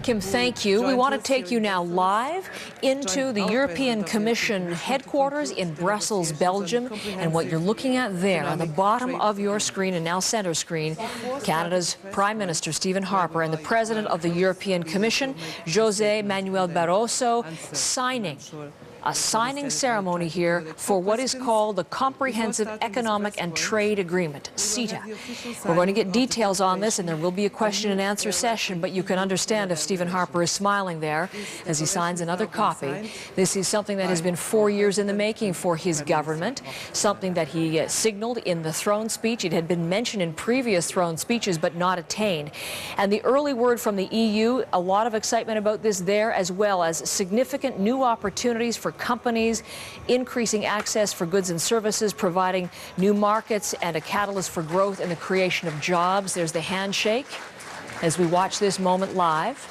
Kim, thank you. We want to take you now live into the European Commission headquarters in Brussels, Belgium. And what you're looking at there on the bottom of your screen and now center screen, Canada's Prime Minister Stephen Harper and the President of the European Commission, José Manuel Barroso, signing a signing ceremony here for what is called the Comprehensive Economic and Trade Agreement, CETA. We're going to get details on this, and there will be a question and answer session, but you can understand if Stephen Harper is smiling there as he signs another copy. This is something that has been 4 years in the making for his government, something that he signaled in the throne speech. It had been mentioned in previous throne speeches, but not attained. And the early word from the EU, a lot of excitement about this there, as well as significant new opportunities for companies, increasing access for goods and services, providing new markets and a catalyst for growth and the creation of jobs. There's the handshake as we watch this moment live.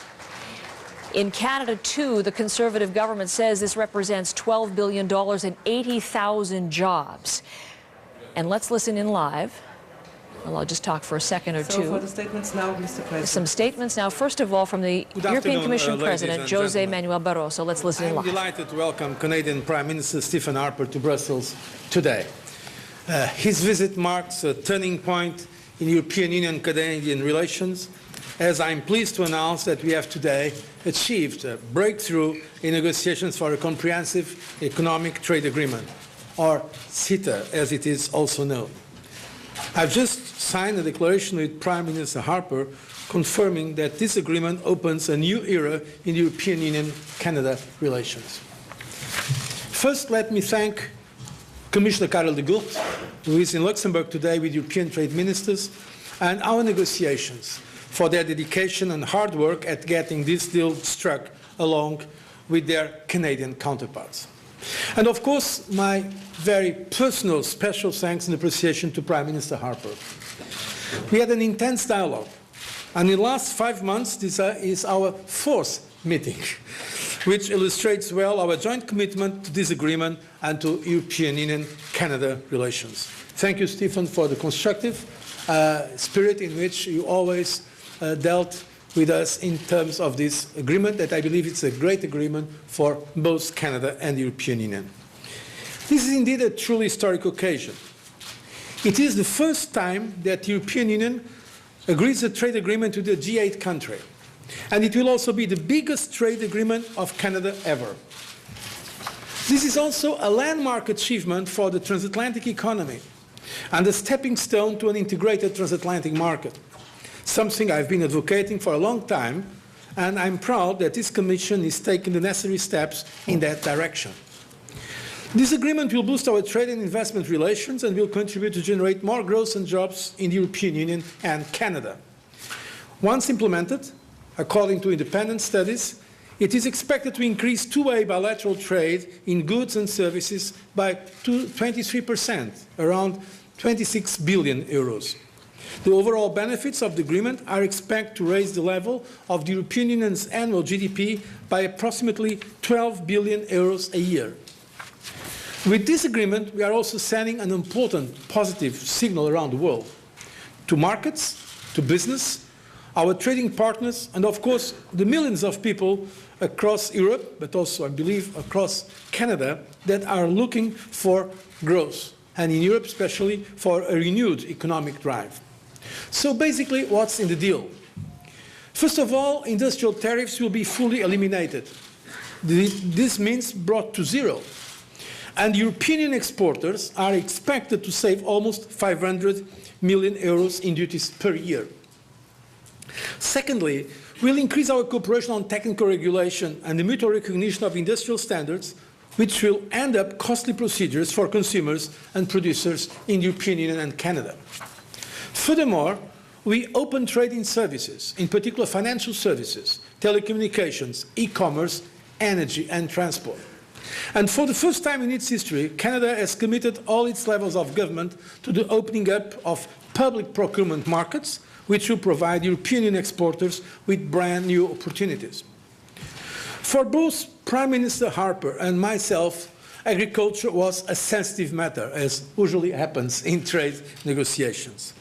In Canada, too, the Conservative government says this represents $12 billion and 80,000 jobs. And let's listen in live. Well, I'll just talk for a second or two. So for the statements now, Mr. President. Some statements now. First of all, from the European Commission President, José Manuel Barroso. Let's listen in live. I'm delighted to welcome Canadian Prime Minister Stephen Harper to Brussels today. His visit marks a turning point in European Union-Canadian relations, as I'm pleased to announce that we have today achieved a breakthrough in negotiations for a comprehensive economic trade agreement, or CETA, as it is also known. I've just signed a declaration with Prime Minister Harper confirming that this agreement opens a new era in European Union-Canada relations. First, let me thank Commissioner Karel de Gucht, who is in Luxembourg today with European trade ministers, and our negotiations for their dedication and hard work at getting this deal struck along with their Canadian counterparts. And of course, my very personal special thanks and appreciation to Prime Minister Harper. We had an intense dialogue, and in the last 5 months, this is our 4th meeting, which illustrates well our joint commitment to this agreement and to European Union-Canada relations. Thank you, Stephen, for the constructive spirit in which you always dealt with us in terms of this agreement, that I believe it's a great agreement for both Canada and the European Union. This is indeed a truly historic occasion. It is the first time that the European Union agrees a trade agreement with a G8 country, and it will also be the biggest trade agreement of Canada ever. This is also a landmark achievement for the transatlantic economy and a stepping stone to an integrated transatlantic market, something I've been advocating for a long time, and I'm proud that this Commission is taking the necessary steps in that direction. This agreement will boost our trade and investment relations and will contribute to generate more growth and jobs in the European Union and Canada. Once implemented, according to independent studies, it is expected to increase two-way bilateral trade in goods and services by 23%, around 26 billion euros. The overall benefits of the agreement are expected to raise the level of the European Union's annual GDP by approximately 12 billion euros a year. With this agreement, we are also sending an important positive signal around the world, to markets, to business, our trading partners, and of course the millions of people across Europe, but also I believe across Canada, that are looking for growth, and in Europe especially for a renewed economic drive. So basically, what's in the deal? First of all, industrial tariffs will be fully eliminated. This means brought to zero. And European exporters are expected to save almost 500 million euros in duties per year. Secondly, we'll increase our cooperation on technical regulation and the mutual recognition of industrial standards, which will end up costly procedures for consumers and producers in the European Union and Canada. Furthermore, we open trade in services, in particular financial services, telecommunications, e-commerce, energy and transport. And for the first time in its history, Canada has committed all its levels of government to the opening up of public procurement markets, which will provide European Union exporters with brand new opportunities. For both Prime Minister Harper and myself, agriculture was a sensitive matter, as usually happens in trade negotiations.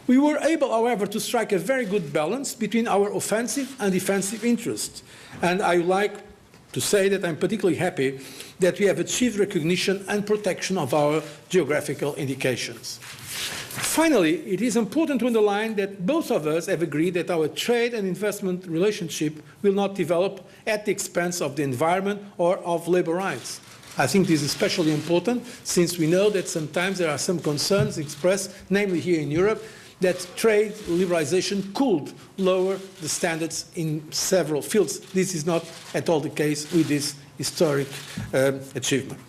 We were able, however, to strike a very good balance between our offensive and defensive interests. And I would like to say that I'm particularly happy that we have achieved recognition and protection of our geographical indications. Finally, it is important to underline that both of us have agreed that our trade and investment relationship will not develop at the expense of the environment or of labor rights. I think this is especially important since we know that sometimes there are some concerns expressed, namely here in Europe, that trade liberalization could lower the standards in several fields. This is not at all the case with this historic achievement.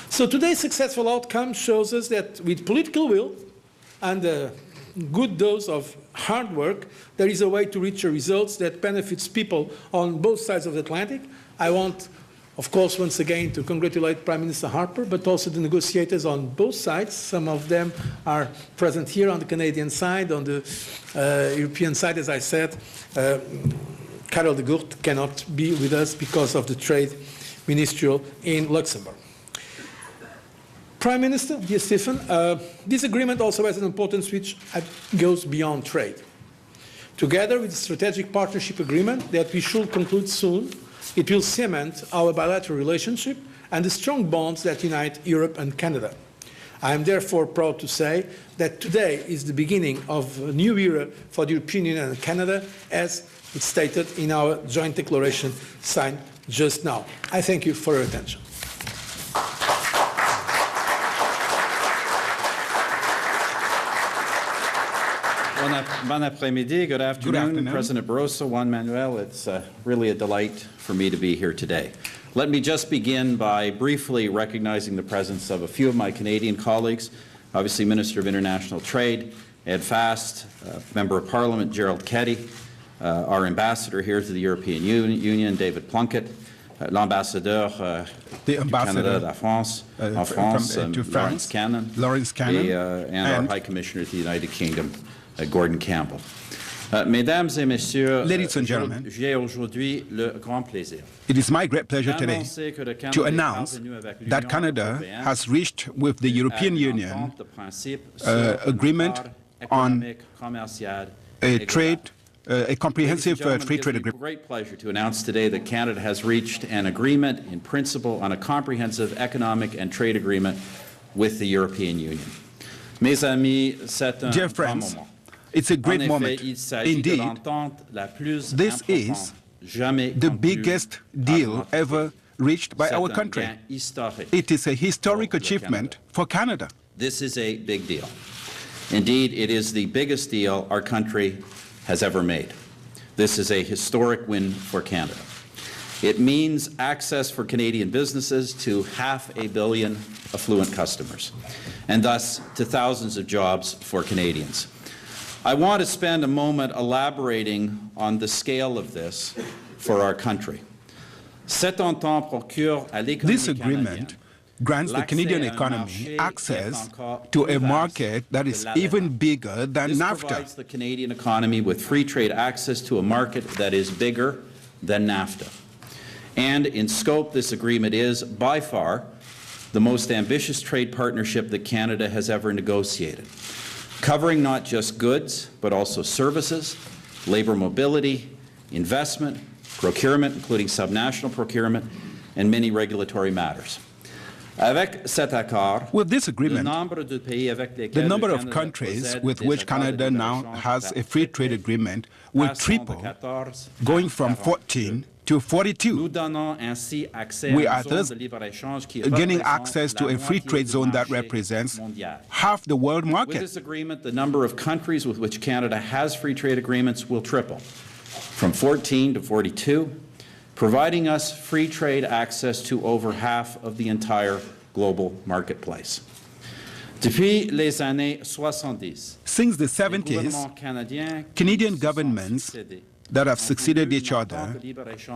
So today's successful outcome shows us that with political will and a good dose of hard work, there is a way to reach results that benefits people on both sides of the Atlantic. I want, of course, once again to congratulate Prime Minister Harper, but also the negotiators on both sides. Some of them are present here on the Canadian side. On the European side, as I said, Karel de Gucht cannot be with us because of the trade ministerial in Luxembourg. Prime Minister, dear Stephen, this agreement also has an importance which goes beyond trade. Together with the strategic partnership agreement that we should conclude soon, it will cement our bilateral relationship and the strong bonds that unite Europe and Canada. I am therefore proud to say that today is the beginning of a new era for the European Union and Canada, as it's stated in our joint declaration signed just now. I thank you for your attention. Bon après-midi, good afternoon, President Barroso, Juan Manuel. It's really a delight for me to be here today. Let me just begin by briefly recognizing the presence of a few of my Canadian colleagues, obviously Minister of International Trade, Ed Fast, Member of Parliament Gerald Keddy, our ambassador here to the European Union, David Plunkett, l'ambassadeur du Canada de France, Lawrence Cannon, and our High Commissioner to the United Kingdom, Gordon Campbell. Mesdames et messieurs, ladies and gentlemen, j'ai aujourd'hui le grand plaisir. It is my great pleasure today to announce that Canada has reached with the European Union agreement on a comprehensive free trade agreement. It's a great pleasure to announce today that Canada has reached an agreement in principle on a comprehensive economic and trade agreement with the European Union. Mes amis, c'est un Dear grand friends, moment. it's a great moment. Indeed, this is the biggest deal ever reached by our country. It is a historic achievement for Canada. This is a big deal. Indeed, it is the biggest deal our country has ever made. This is a historic win for Canada. It means access for Canadian businesses to 500 million affluent customers, and thus to thousands of jobs for Canadians. I want to spend a moment elaborating on the scale of this for our country. This agreement grants the Canadian economy access to a market that is even bigger than This NAFTA. provides the Canadian economy with free trade access to a market that is bigger than NAFTA. And in scope, this agreement is, by far, the most ambitious trade partnership that Canada has ever negotiated, covering not just goods, but also services, labor mobility, investment, procurement, including subnational procurement, and many regulatory matters. With this agreement, the number of countries with which Canada now has a free trade agreement will triple, going from 14 to 42. We are thus gaining access to a free trade zone that represents half the world With market. this agreement, the number of countries with which Canada has free trade agreements will triple, from 14 to 42, providing us free trade access to over half of the entire global marketplace. Depuis les années 70, Since the 70s, Canadian governments that have succeeded each other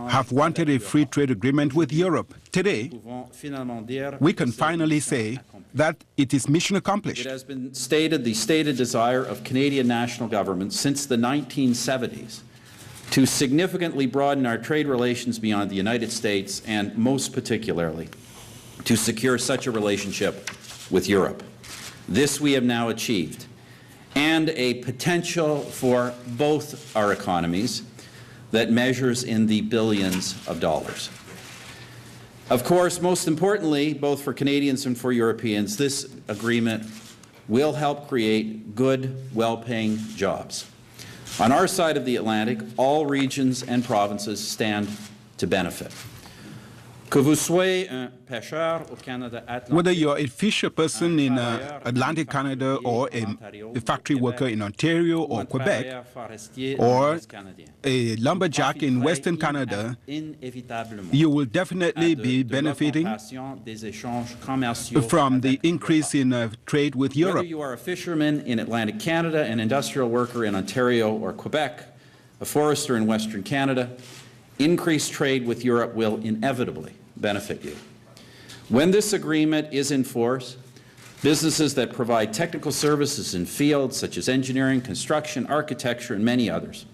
have wanted a free trade agreement with Europe. Today, we can finally say that it is mission accomplished. It has been stated, the stated desire of Canadian national governments since the 1970s to significantly broaden our trade relations beyond the United States and, most particularly, to secure such a relationship with Europe. This we have now achieved. and a potential for both our economies that measures in the billions of dollars. Of course, most importantly, both for Canadians and for Europeans, this agreement will help create good, well-paying jobs. On our side of the Atlantic, all regions and provinces stand to benefit. Whether you're a fisher person in Atlantic Canada or a factory worker in Ontario or Quebec, or a lumberjack in Western Canada, you will definitely be benefiting from the increase in trade with Europe. Whether you are a fisherman in Atlantic Canada, an industrial worker in Ontario or Quebec, a forester in Western Canada, increased trade with Europe will inevitably benefit you. When this agreement is in force, businesses that provide technical services in fields such as engineering, construction, architecture, and many others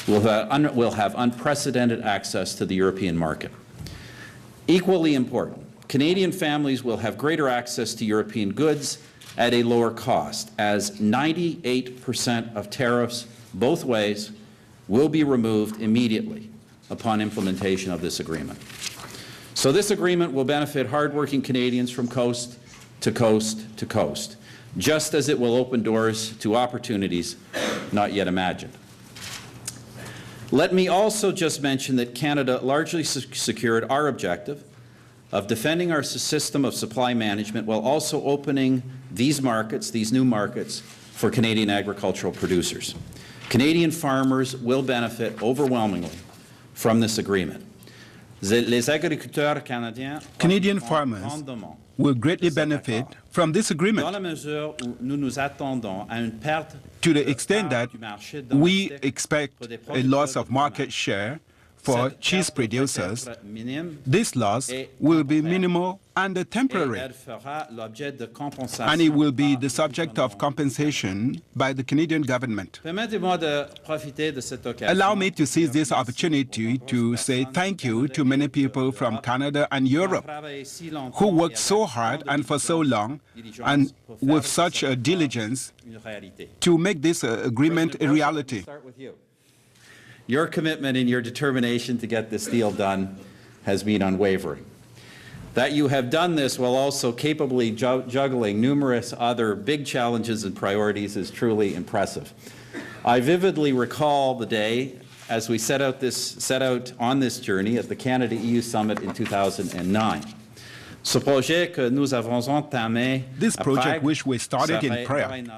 will have unprecedented access to the European market. Equally important, Canadian families will have greater access to European goods at a lower cost, as 98% of tariffs both ways will be removed immediately upon implementation of this agreement. So this agreement will benefit hardworking Canadians from coast to coast to coast, just as it will open doors to opportunities not yet imagined. Let me also just mention that Canada largely secured our objective of defending our system of supply management while also opening these markets, these new markets, for Canadian agricultural producers. Canadian farmers will benefit overwhelmingly from this agreement. Canadian farmers will greatly benefit from this agreement to the extent that we expect a loss of market share for cheese producers. This loss will be minimal and temporary, and it will be the subject of compensation by the Canadian government. Allow me to seize this opportunity to say thank you to many people from Canada and Europe who worked so hard and for so long and with such diligence to make this agreement a reality. Your commitment and your determination to get this deal done has been unwavering. That you have done this while also capably juggling numerous other big challenges and priorities is truly impressive. I vividly recall the day as we set out on this journey at the Canada-EU Summit in 2009. This project, which we started in Prague,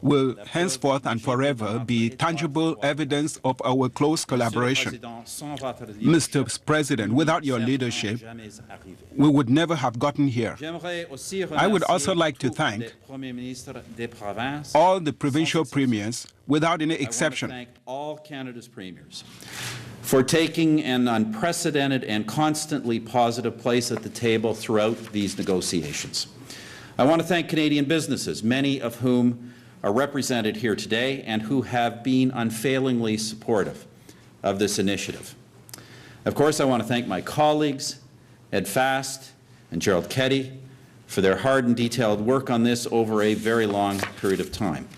will henceforth and forever be tangible evidence of our close collaboration. Mr. President, without your leadership, we would never have gotten here. I would also like to thank all the provincial premiers, without any exception, all Canada's premiers, for taking an unprecedented and constantly positive place at the table throughout these negotiations. I want to thank Canadian businesses, many of whom are represented here today and who have been unfailingly supportive of this initiative. Of course, I want to thank my colleagues, Ed Fast and Gerald Keddy, for their hard and detailed work on this over a very long period of time.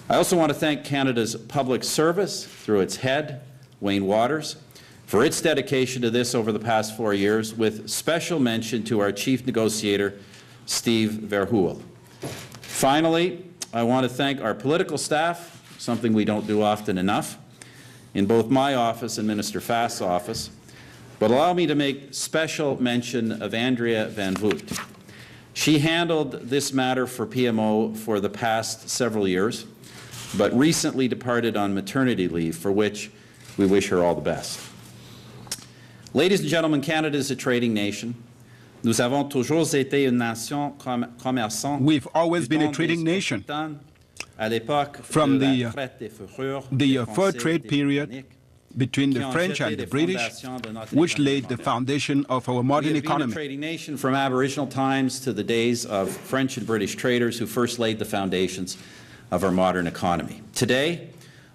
I also want to thank Canada's public service through its head, Wayne Waters, for its dedication to this over the past 4 years, with special mention to our chief negotiator, Steve Verhoeven. Finally, I want to thank our political staff, something we don't do often enough, in both my office and Minister Fast's office, but allow me to make special mention of Andrea Van Voot. She handled this matter for PMO for the past several years, but recently departed on maternity leave, for which we wish her all the best. Ladies and gentlemen, Canada is a trading nation. Nous avons toujours été une nation commerçante. We've always been a trading nation. From the fur trade period between the French and the British, which laid the foundation of our modern economy. We have been a trading nation from Aboriginal times to the days of French and British traders who first laid the foundations of our modern economy. Today,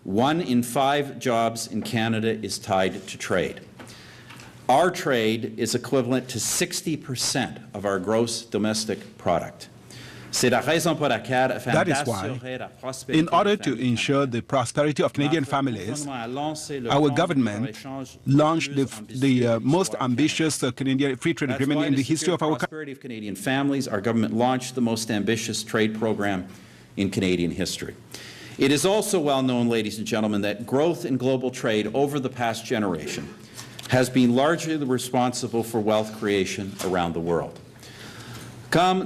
1 in 5 jobs in Canada is tied to trade. Our trade is equivalent to 60% of our gross domestic product. That is why, in order to ensure the prosperity of Canadian families, our government launched the most ambitious Canadian free trade agreement in the history of our country. Prosperity of Canadian families, our government launched the most ambitious trade program in Canadian history. It is also well known, ladies and gentlemen, that growth in global trade over the past generation has been largely responsible for wealth creation around the world. As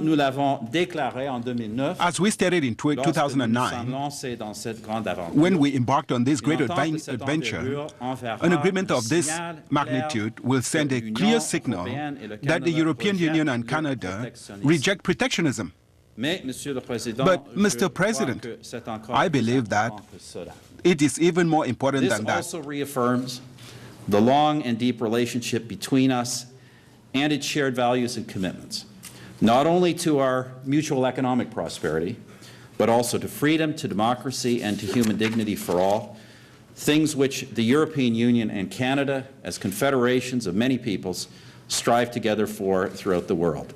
we stated in 2009, when we embarked on this great adventure, an agreement of this magnitude will send a clear signal that the European Union and Canada reject protectionism. But, Mr. President, I believe that it is even more important than that. This also reaffirms the long and deep relationship between us and its shared values and commitments, not only to our mutual economic prosperity, but also to freedom, to democracy, and to human dignity for all, things which the European Union and Canada, as confederations of many peoples, strive together for throughout the world.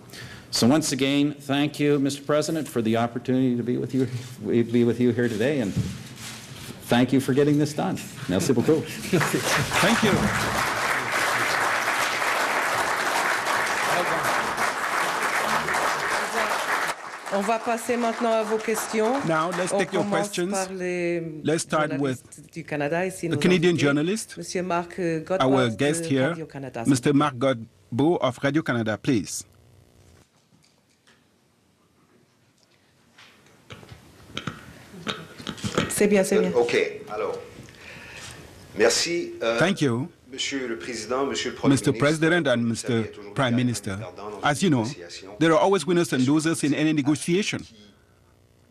So once again, thank you, Mr. President, for the opportunity to be with you here today, and thank you for getting this done. Merci beaucoup. Thank you. On va passer maintenant à vos questions. Now, let's take your questions. Let's start with du Canada, ici the Canadian journalist, Monsieur Marc Godbout, our guest here, Radio-Canada. Mr. Marc Godbout of Radio-Canada, please. C'est bien, c'est bien. OK, alors. Merci. Thank you, Monsieur le Président, Monsieur le Premier Mr. President and Mr. Prime Minister. As you know, there are always winners and losers in any negotiation.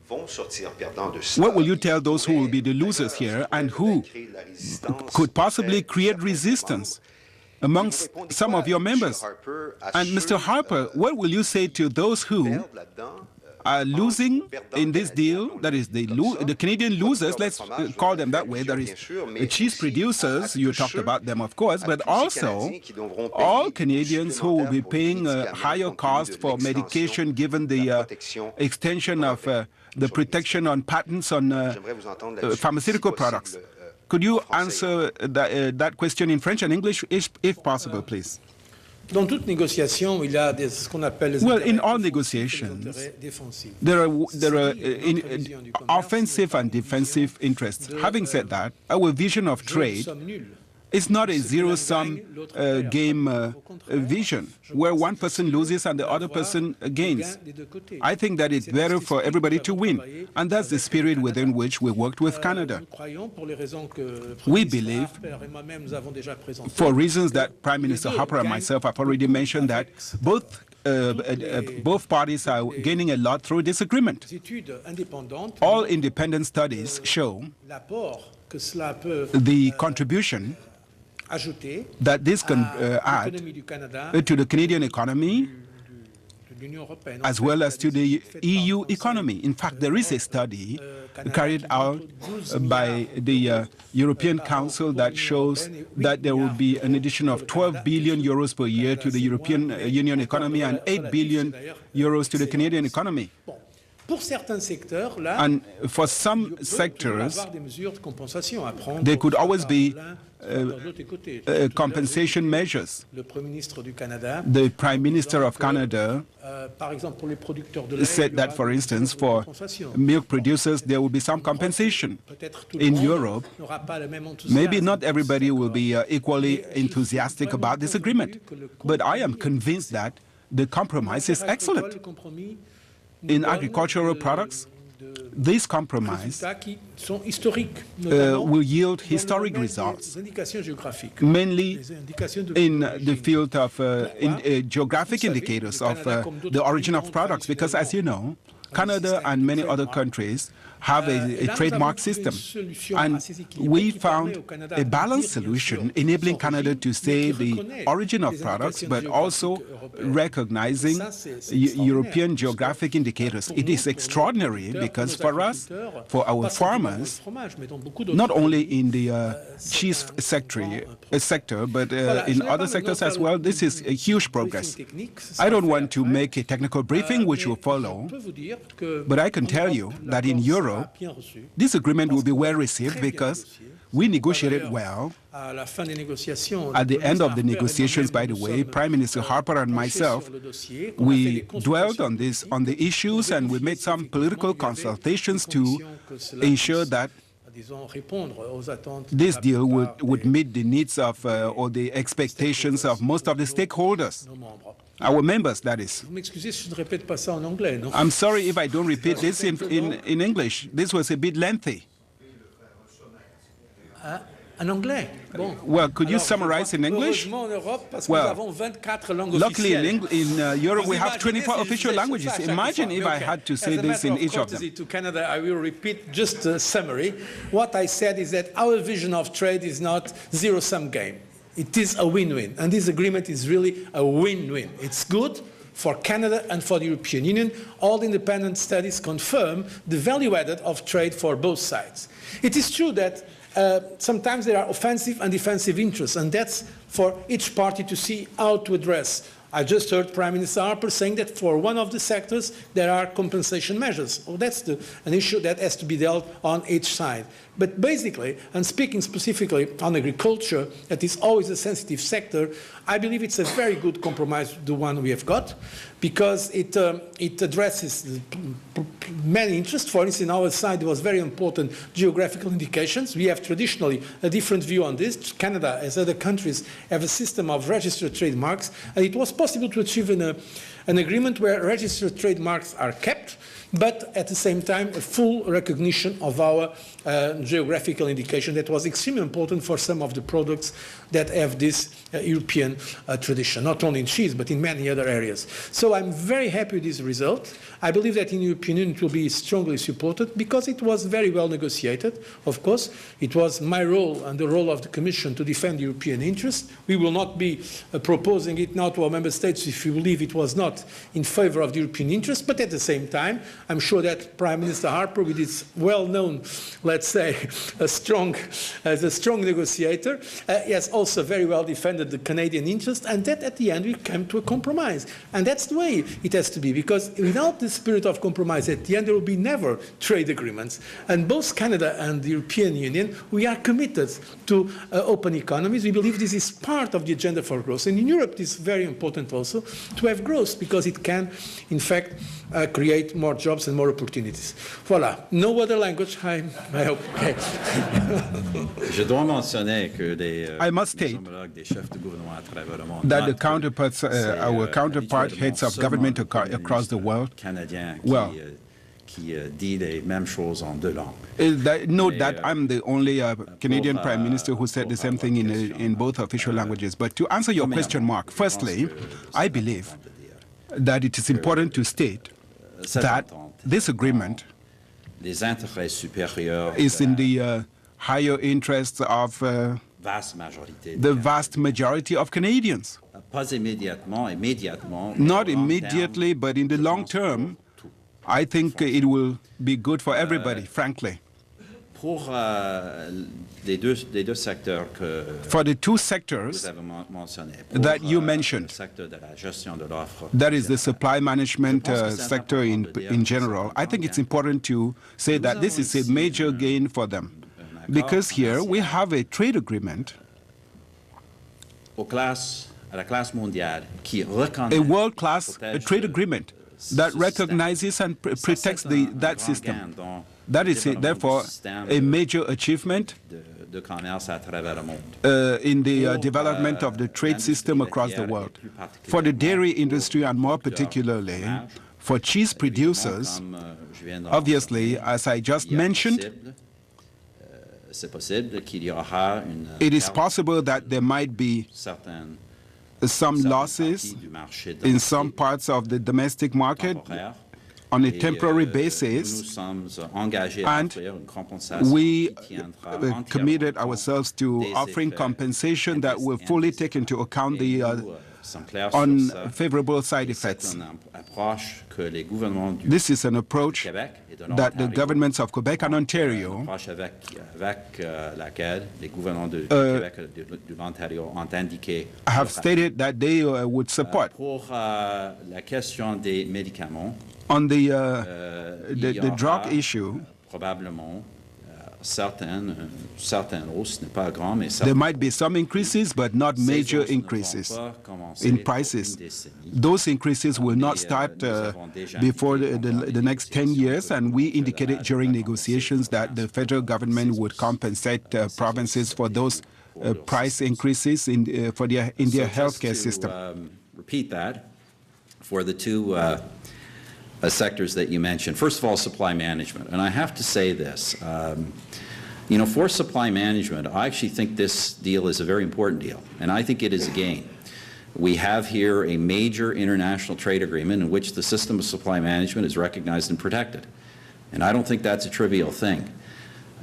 What will you tell those who will be the losers here and who could possibly create resistance amongst some of your members? And Mr. Harper, what will you say to those who are losing in this deal, that is the Canadian losers, let's call them that way, that is the cheese producers, you talked about them of course, but also all Canadians who will be paying a higher cost for medication given the extension of the protection on patents on pharmaceutical products. Could you answer that question in French and English, if possible, please? Dans toute négociation, il y a ce qu'on appelle les in all negotiations, there are offensive and defensive interests. Having said that, our vision of trade is not a zero-sum game vision where one person loses and the other person gains. I think that it's better for everybody to win, and that's the spirit within which we worked with Canada. We believe, for reasons that Prime Minister Harper and myself have already mentioned, that both parties are gaining a lot through this agreement. All independent studies show the contribution that this can add to the Canadian economy as well as to the EU economy. In fact, there is a study carried out by the European Council that shows that there will be an addition of 12 billion euros per year to the European Union economy and 8 billion euros to the Canadian economy. And for some sectors, there could always be compensation measures. The Prime Minister of Canada said that, for instance, for milk producers, there will be some compensation. In Europe, maybe not everybody will be equally enthusiastic about this agreement, but I am convinced that the compromise is excellent. In agricultural products, this compromise will yield historic results, mainly in the field of geographic indicators of the origin of products, because as you know, Canada and many other countries have a trademark system. And we found a balanced solution enabling Canada to say the origin of products, but also recognizing European geographic indicators. It is extraordinary because for us, for our farmers, not only in the cheese sector, but in other sectors as well, this is a huge progress. I don't want to make a technical briefing which will follow, but I can tell you that in Europe, this agreement will be well received because we negotiated well. At the end of the negotiations, by the way, Prime Minister Harper and myself, we dwelled on the issues, and we made some political consultations to ensure that this deal would meet the needs of or the expectations of most of the stakeholders. Our members, that is. I'm sorry if I don't repeat this in English. This was a bit lengthy. Well, could you summarize in English? Well, luckily in Europe we have 24 official languages. Imagine if I had to say this in each of them. To Canada, I will repeat just a summary. What I said is that our vision of trade is not zero-sum game. It is a win-win, and this agreement is really a win-win. It's good for Canada and for the European Union. All the independent studies confirm the value added of trade for both sides. It is true that sometimes there are offensive and defensive interests, and that's for each party to see how to address. I just heard Prime Minister Harper saying that for one of the sectors there are compensation measures. Well, that's an issue that has to be dealt on each side. But basically, and speaking specifically on agriculture, that is always a sensitive sector, I believe it's a very good compromise, the one we have got, because it addresses many interests. For instance, on our side, there was very important geographical indications. We have traditionally a different view on this. Canada, as other countries, have a system of registered trademarks, and it was possible to achieve an agreement where registered trademarks are kept, but at the same time a full recognition of our geographical indication that was extremely important for some of the products that have this European tradition, not only in cheese but in many other areas. So I'm very happy with this result. I believe that in the European Union it will be strongly supported because it was very well negotiated. Of course, it was my role and the role of the Commission to defend European interests. We will not be proposing it now to our member states if we believe it was not in favor of the European interest, but at the same time, I'm sure that Prime Minister Harper, with his well-known, let's say, as a strong negotiator, he has also very well defended the Canadian interest, and that at the end we came to a compromise. And that's the way it has to be, because without the spirit of compromise, at the end there will be never trade agreements. And both Canada and the European Union, we are committed to open economies. We believe this is part of the agenda for growth. And in Europe, it is very important also to have growth, because it can, in fact, create more jobs and more opportunities. Voilà. No other language, I hope. Okay. I must state that the counterparts, our counterpart heads of government across the world, well, note that I'm the only Canadian Prime Minister who said the same thing in both official languages. But to answer your question, Mark, firstly, I believe that it is important to state that this agreement is in the higher interests of the vast majority of Canadians. Not immediately, but in the long term, I think it will be good for everybody, frankly. For the two sectors that you mentioned, that is the supply management sector in general, I think it's important to say that this is a major gain for them. Because here we have a trade agreement, a world-class trade agreement that recognizes and protects that system. That is, therefore, a major achievement in the development of the trade system across the world. For the dairy industry, and more particularly for cheese producers, obviously, as I just mentioned, it is possible that there might be some losses in some parts of the domestic market. on a temporary basis, and we committed ourselves to offering compensation that will fully take into account the unfavorable side effects. This is an approach that the governments of Quebec and Ontario have stated that they would support. On the drug issue, there might be some increases, but not major increases in prices. Those increases will not start before the next 10 years, and we indicated during negotiations that the federal government would compensate provinces for those price increases in their healthcare system. Repeat that for the two sectors that you mentioned. First of all, supply management. And I have to say this. You know, for supply management, I actually think this deal is a very important deal, and I think it is a gain. We have here a major international trade agreement in which the system of supply management is recognized and protected, and I don't think that's a trivial thing.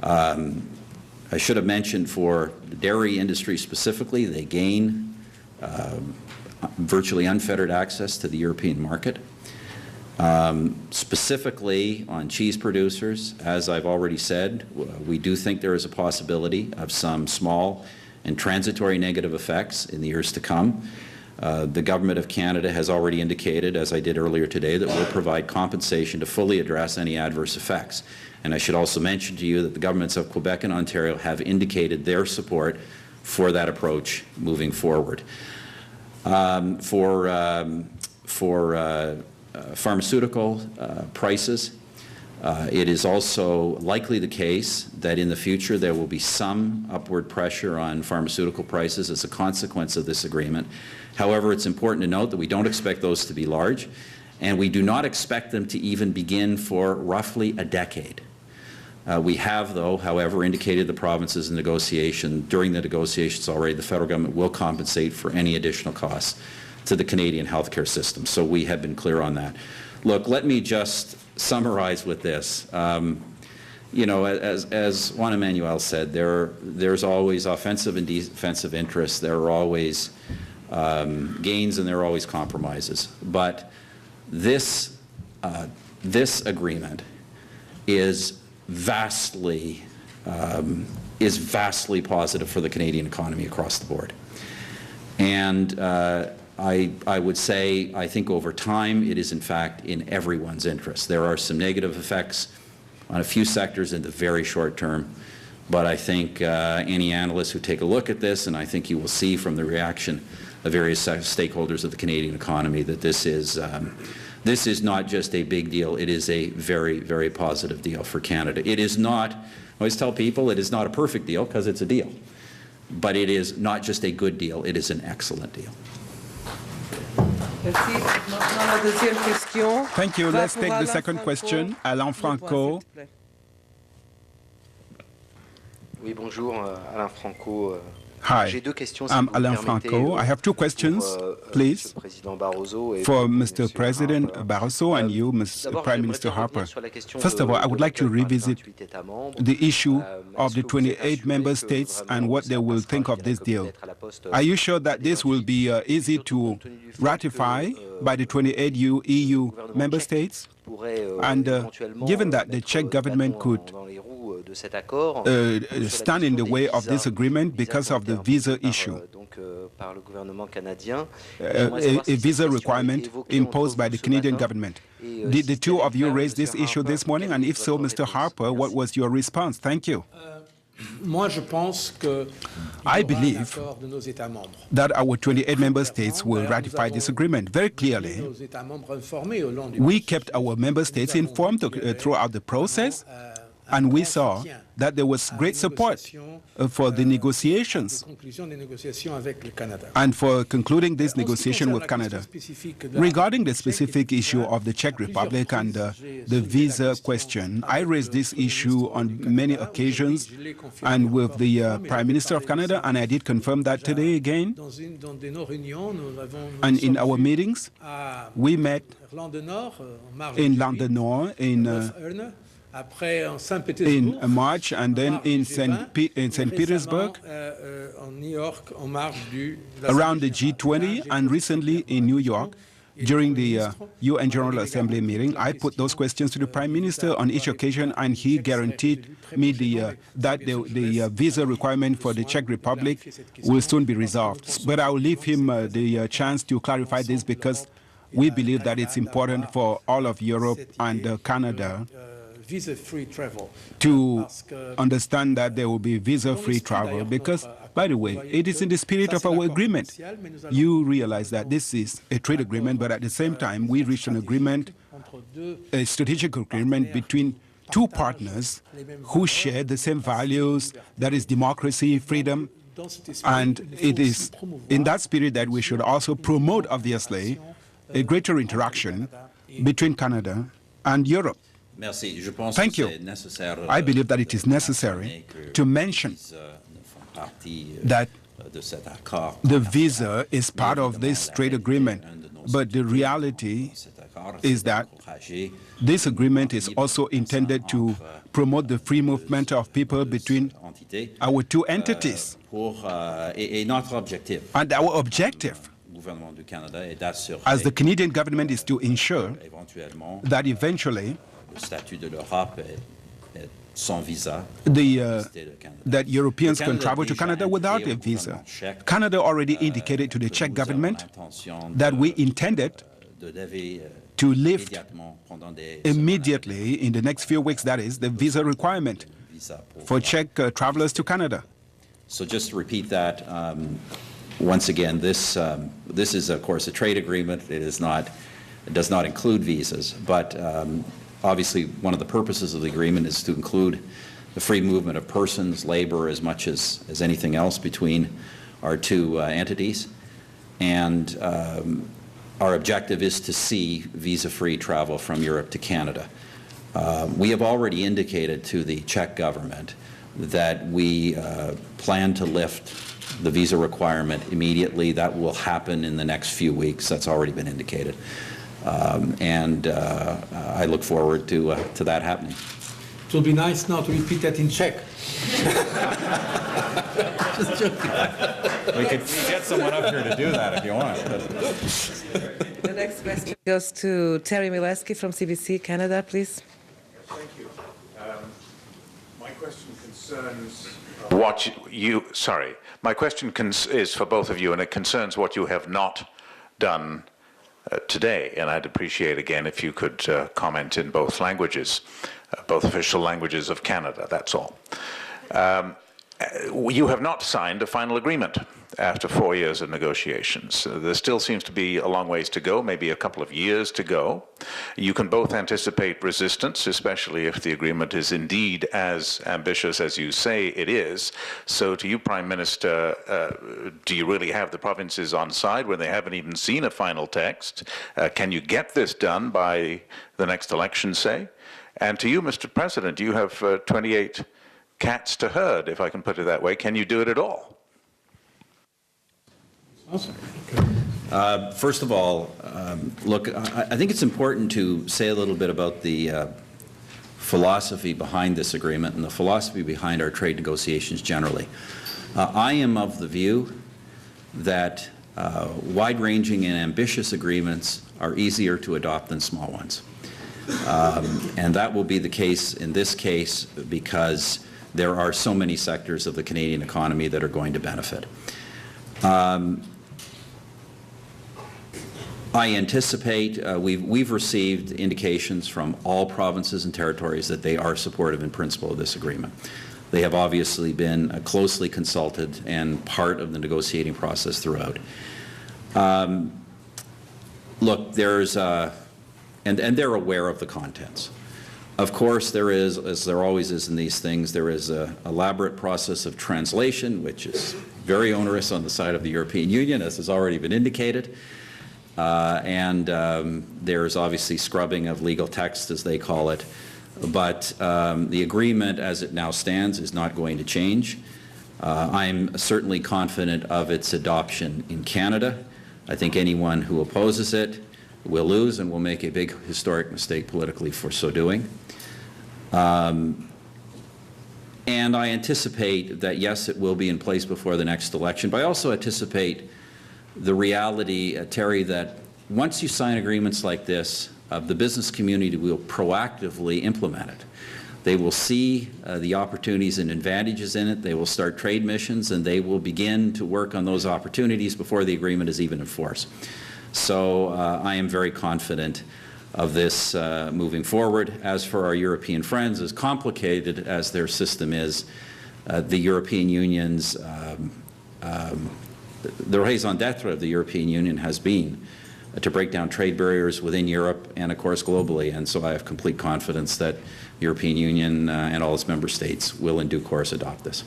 I should have mentioned for the dairy industry specifically, they gain virtually unfettered access to the European market. Specifically on cheese producers, as I've already said, we do think there is a possibility of some small and transitory negative effects in the years to come. The Government of Canada has already indicated, as I did earlier today, that we'll provide compensation to fully address any adverse effects. And I should also mention to you that the governments of Quebec and Ontario have indicated their support for that approach moving forward. Pharmaceutical prices, it is also likely the case that in the future there will be some upward pressure on pharmaceutical prices as a consequence of this agreement. However, it's important to note that we don't expect those to be large, and we do not expect them to even begin for roughly a decade. We have, though, however, indicated the provinces in during the negotiations already, the federal government will compensate for any additional costs to the Canadian healthcare system. So we have been clear on that. Look, let me just summarize with this. You know, as Juan Emmanuel said, there's always offensive and defensive interests. There are always gains and there are always compromises. But this agreement is vastly positive for the Canadian economy across the board. And I would say, I think over time, it is in fact in everyone's interest. There are some negative effects on a few sectors in the very short term, but I think any analysts who take a look at this, and I think you will see from the reaction of various stakeholders of the Canadian economy, that this is not just a big deal, it is a very, very positive deal for Canada. It is not, I always tell people, it is not a perfect deal because it's a deal, but it is not just a good deal, it is an excellent deal. Thank you. Let's take the second question. Alain Franco. Oui, bonjour, Alain Franco. Hi, I'm Alain Franco. I have two questions, please, for Mr. President Barroso and you, Mr. Prime Minister Harper. First of all, I would like to revisit the issue of the 28 member states and what they will think of this deal. Are you sure that this will be easy to ratify by the 28 EU member states? And given that the Czech government could stand in the way of this agreement because of the visa issue, a visa requirement imposed by the Canadian government. Did the two of you raise this issue this morning? And if so, Mr. Harper, what was your response? Thank you. I believe that our 28 member states will ratify this agreement very clearly. We kept our member states informed throughout the process, And we saw that there was great support for the negotiations and for concluding this negotiation with Canada. Regarding the specific issue of the Czech Republic and the visa question, I raised this issue on many occasions and with the Prime Minister of Canada, and I did confirm that today again. And in our meetings, we met in London Nord, in March, and then in St. Petersburg, around the G20, and recently in New York, during the UN General Assembly meeting. I put those questions to the Prime Minister on each occasion, and he guaranteed me that the visa requirement for the Czech Republic will soon be resolved. But I will leave him the chance to clarify this, because we believe that it's important for all of Europe and Canada visa-free travel to understand that there will be visa-free travel, because, by the way, it is in the spirit of our agreement. You realize that this is a trade agreement, but at the same time, we reached an agreement, a strategic agreement between two partners who share the same values, that is democracy, freedom, and it is in that spirit that we should also promote, obviously, a greater interaction between Canada and Europe. Thank you. I believe that it is necessary to mention that the visa is part of this trade agreement, but the reality is that this agreement is also intended to promote the free movement of people between our two entities. And our objective as the Canadian government is to ensure that eventually that Europeans can travel to Canada without a visa. Canada already indicated to the Czech government that we intended to lift immediately, in the next few weeks, that is, the visa requirement for Czech travelers to Canada. So just to repeat that, once again, this is, of course, a trade agreement. It does not include visas, but obviously, one of the purposes of the agreement is to include the free movement of persons, labor, as much as anything else between our two entities. And our objective is to see visa-free travel from Europe to Canada. We have already indicated to the Czech government that we plan to lift the visa requirement immediately. That will happen in the next few weeks. That's already been indicated. I look forward to that happening. It will be nice now to repeat that in Czech. Just joking. We could get someone up here to do that if you want. The next question goes to Terry Mileski from CBC Canada, please. Thank you. My question concerns My question is for both of you, and it concerns what you have not done today, and I'd appreciate again if you could comment in both languages, both official languages of Canada, that's all. You have not signed a final agreement after 4 years of negotiations. There still seems to be a long ways to go, maybe a couple of years to go. You can both anticipate resistance, especially if the agreement is indeed as ambitious as you say it is. So to you, Prime Minister, do you really have the provinces on side when they haven't even seen a final text? Can you get this done by the next election, say? And to you, Mr. President, you have 28 cats to herd, if I can put it that way. Can you do it at all? First of all, look, I think it's important to say a little bit about the philosophy behind this agreement and the philosophy behind our trade negotiations generally. I am of the view that wide-ranging and ambitious agreements are easier to adopt than small ones. And that will be the case in this case because there are so many sectors of the Canadian economy that are going to benefit. I anticipate we've received indications from all provinces and territories that they are supportive in principle of this agreement. They have obviously been closely consulted and part of the negotiating process throughout. Look, there's and they're aware of the contents. Of course, there is, as there always is in these things, there is an elaborate process of translation, which is very onerous on the side of the European Union, as has already been indicated. There's obviously scrubbing of legal text, as they call it. But the agreement, as it now stands, is not going to change. I'm certainly confident of its adoption in Canada. I think anyone who opposes it will lose and will make a big historic mistake politically for so doing. And I anticipate that, yes, it will be in place before the next election, but I also anticipate the reality, Terry, that once you sign agreements like this, the business community will proactively implement it. They will see the opportunities and advantages in it. They will start trade missions, and they will begin to work on those opportunities before the agreement is even in force. So I am very confident of this moving forward. As for our European friends, as complicated as their system is, the European Union's, the raison d'etre of the European Union has been to break down trade barriers within Europe and, of course, globally. And so I have complete confidence that the European Union and all its member states will, in due course, adopt this.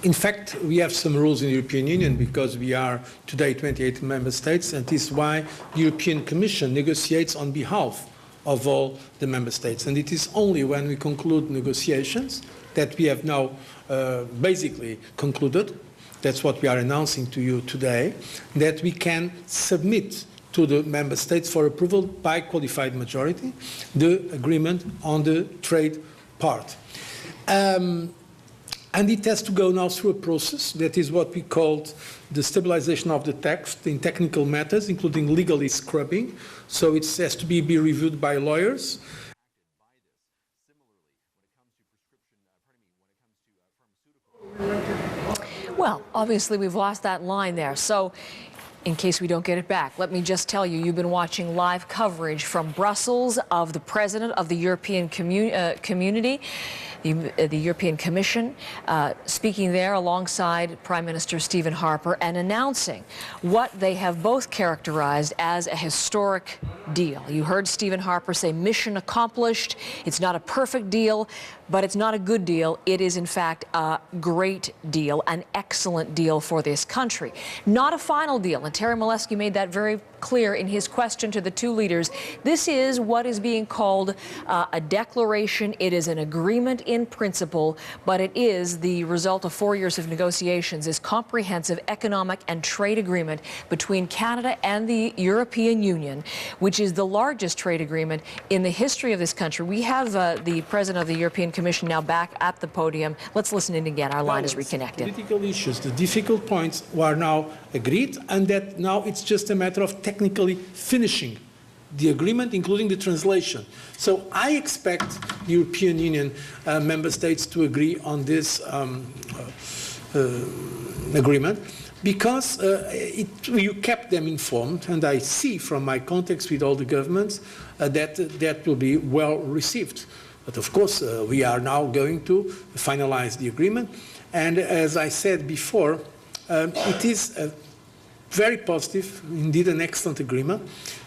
In fact, we have some rules in the European Union because we are today 28 member states, and this is why the European Commission negotiates on behalf of all the member states. And it is only when we conclude negotiations that we have now basically concluded, that's what we are announcing to you today, that we can submit to the member states for approval by qualified majority the agreement on the trade part. And it has to go now through a process that is what we called the stabilization of the text in technical matters, including legally scrubbing. So it has to be reviewed by lawyers. Well, obviously we've lost that line there. So in case we don't get it back, let me just tell you, you've been watching live coverage from Brussels of the President of the European Community, the European Commission, speaking there alongside Prime Minister Stephen Harper and announcing what they have both characterized as a historic deal. You heard Stephen Harper say mission accomplished. It's not a perfect deal, but it's not a good deal. It is, in fact, a great deal, an excellent deal for this country. Not a final deal, and Terry Milewski made that very clear in his question to the two leaders. This is what is being called a declaration. It is an agreement in principle, but it is the result of 4 years of negotiations, this comprehensive economic and trade agreement between Canada and the European Union, which is the largest trade agreement in the history of this country. We have the President of the European Commission now back at the podium. Let's listen in again. Our line is reconnected. Political issues, the difficult points are now agreed, and that now it's just a matter of technically finishing the agreement, including the translation. So I expect the European Union member states to agree on this agreement because you kept them informed, and I see from my contacts with all the governments that will be well received. But of course, we are now going to finalize the agreement. And as I said before, it is a very positive, indeed an excellent agreement.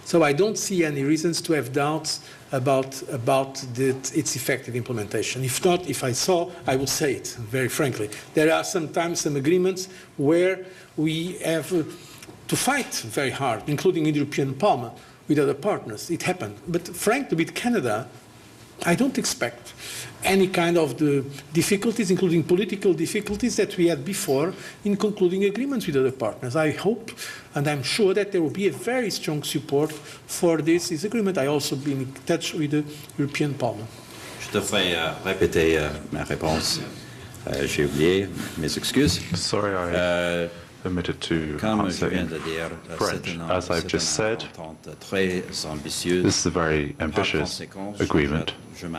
So I don't see any reasons to have doubts about its effective implementation. If not, if I saw, I will say it very frankly. There are sometimes some agreements where we have to fight very hard, including in the European Parliament, with other partners. It happened. But frankly, with Canada, I don't expect any kind of the difficulties, including political difficulties that we had before in concluding agreements with other partners. I hope and I'm sure that there will be a very strong support for this agreement. I also been in touch with the European Parliament. Je devrais répéter ma réponse. J'ai oublié, mes excuses. Sorry, I omitted to answer in French. As I've just said, this is a very ambitious agreement. And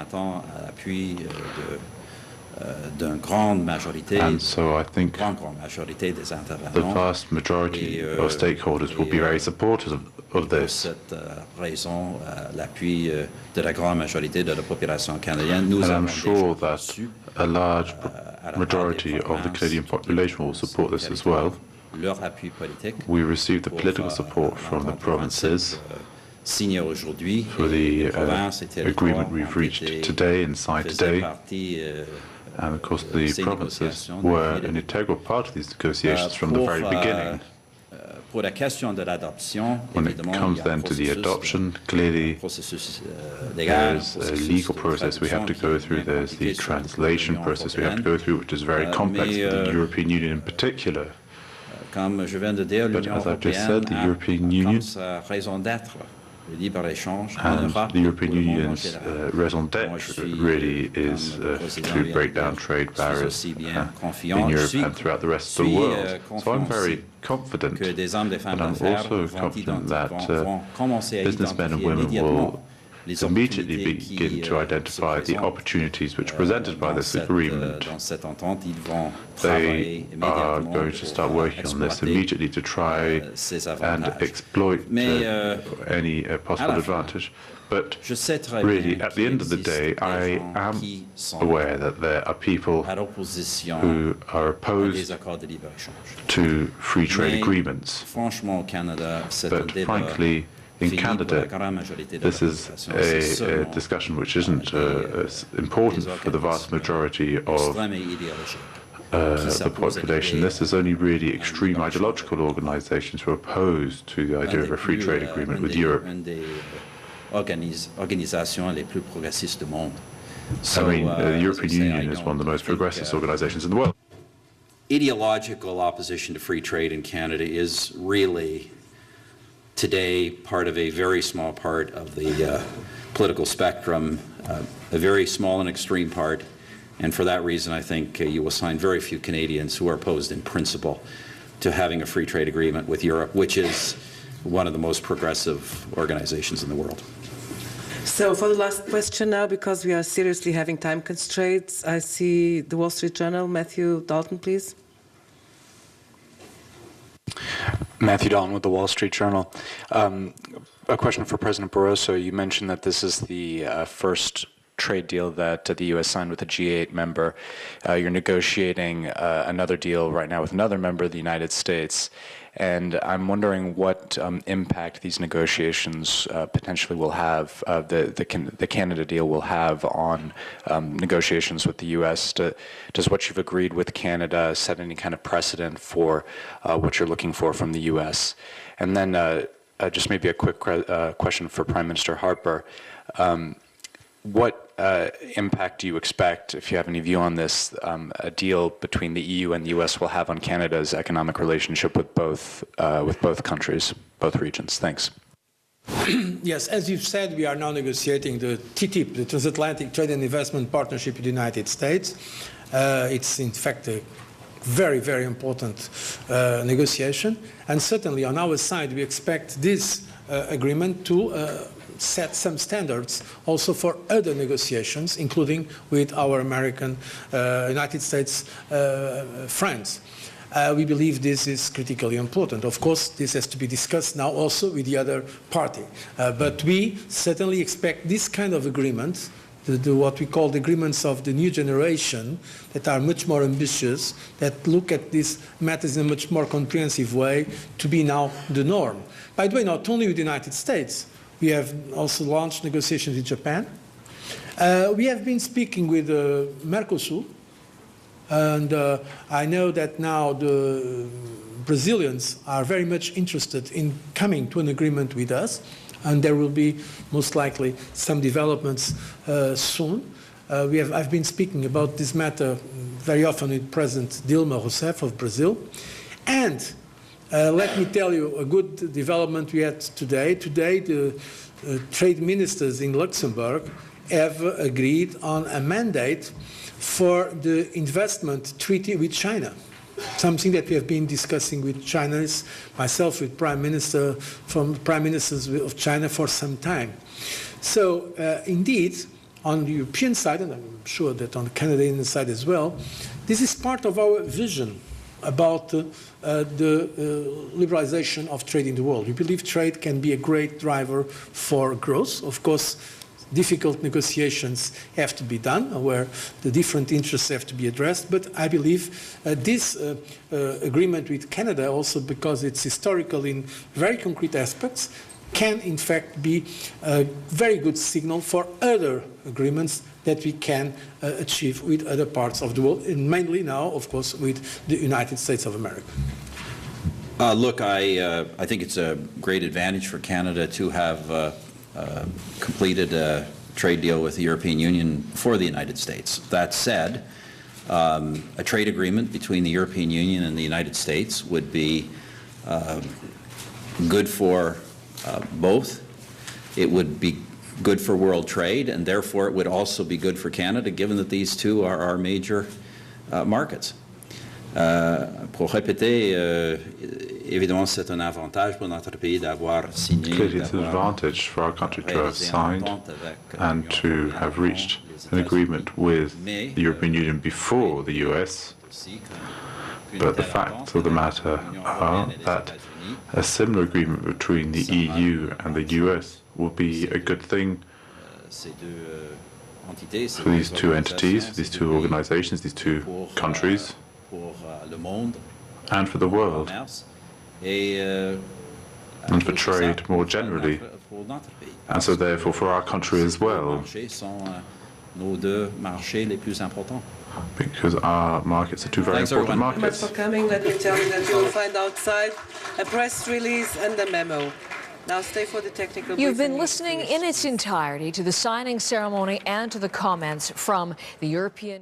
so I think the vast majority of stakeholders will be very supportive of this. And I'm sure that a large majority of the Canadian population will support this as well. We received the political support from the provinces signé aujourd'hui. For the agreement we've reached today and signed today. And of course, the provinces were an integral part of these negotiations from the very beginning. When it comes then to the adoption, clearly there's a legal process we have to go through, there's the translation process we have to go through, which is very complex for the European Union in particular. But as I've just said, the European Union and the European Union's raison d'etre really is to break down trade barriers in Europe and throughout the rest of the world. So I'm very confident, and I'm also confident that businessmen and women will immediately begin to identify the opportunities which are presented by this agreement. They are going to start working on this immediately to try and exploit any possible advantage. But really, at the end of the day, I am aware that there are people who are opposed to free trade agreements. But frankly, in Canada, this is a discussion which isn't important for the vast majority of the population. This is only really extreme ideological organizations who are opposed to the idea of a free trade agreement with Europe. I mean, the European Union is one of the most progressive organizations in the world. Ideological opposition to free trade in Canada is really today part of a very small part of the political spectrum, a very small and extreme part, and for that reason I think you will find very few Canadians who are opposed in principle to having a free trade agreement with Europe, which is one of the most progressive organizations in the world. So for the last question now, because we are seriously having time constraints, I see the Wall Street Journal. Matthew Dalton, please. Matthew Dalton with the Wall Street Journal. A question for President Barroso. You mentioned that this is the first trade deal that the U.S. signed with a G8 member. You're negotiating another deal right now with another member, the United States. And I'm wondering what impact these negotiations potentially will have, the Canada deal will have on negotiations with the U.S. Does what you've agreed with Canada set any kind of precedent for what you're looking for from the U.S.? And then just maybe a quick question for Prime Minister Harper. What impact do you expect, if you have any view on this, a deal between the EU and the US will have on Canada's economic relationship with both countries, both regions? Thanks. Yes, as you've said, we are now negotiating the TTIP, the Transatlantic Trade and Investment Partnership with the United States. It's in fact a very, very important negotiation. And certainly on our side, we expect this agreement to set some standards also for other negotiations, including with our American, United States friends. We believe this is critically important. Of course, this has to be discussed now also with the other party. But we certainly expect this kind of agreement, what we call the agreements of the new generation, that are much more ambitious, that look at these matters in a much more comprehensive way, to be now the norm. By the way, not only with the United States, we have also launched negotiations with Japan. We have been speaking with Mercosur, and I know that now the Brazilians are very much interested in coming to an agreement with us, and there will be most likely some developments soon. I've been speaking about this matter very often with President Dilma Rousseff of Brazil. And let me tell you a good development we had today. Today, the trade ministers in Luxembourg have agreed on a mandate for the investment treaty with China, something that we have been discussing with China, myself with Prime Ministers of China for some time. So indeed, on the European side, and I'm sure that on the Canadian side as well, this is part of our vision about the liberalization of trade in the world. We believe trade can be a great driver for growth. Of course, difficult negotiations have to be done, where the different interests have to be addressed. But I believe this agreement with Canada, also because it's historical in very concrete aspects, can in fact be a very good signal for other agreements that we can achieve with other parts of the world, and mainly now, of course, with the United States of America. Look, I think it's a great advantage for Canada to have completed a trade deal with the European Union for the United States. That said, a trade agreement between the European Union and the United States would be good for both. It would be good for world trade, and therefore it would also be good for Canada, given that these two are our major markets. Pour répéter, évidemment, c'est un avantage pour notre pays d'avoir signé. Clearly, it's an advantage for our country to have signed and to have reached an agreement with the European Union before the US. But the facts of the matter are that a similar agreement between the EU and the US will be a good thing for these two entities, these two organizations, these two countries, and for the world, and for trade more generally, and so therefore for our country as well, because our markets are two very important markets. Thank you for coming. Let me tell you that you will find outside a press release and a memo. Now stay for the technical You've been briefing. listening in its entirety to the signing ceremony and to the comments from the European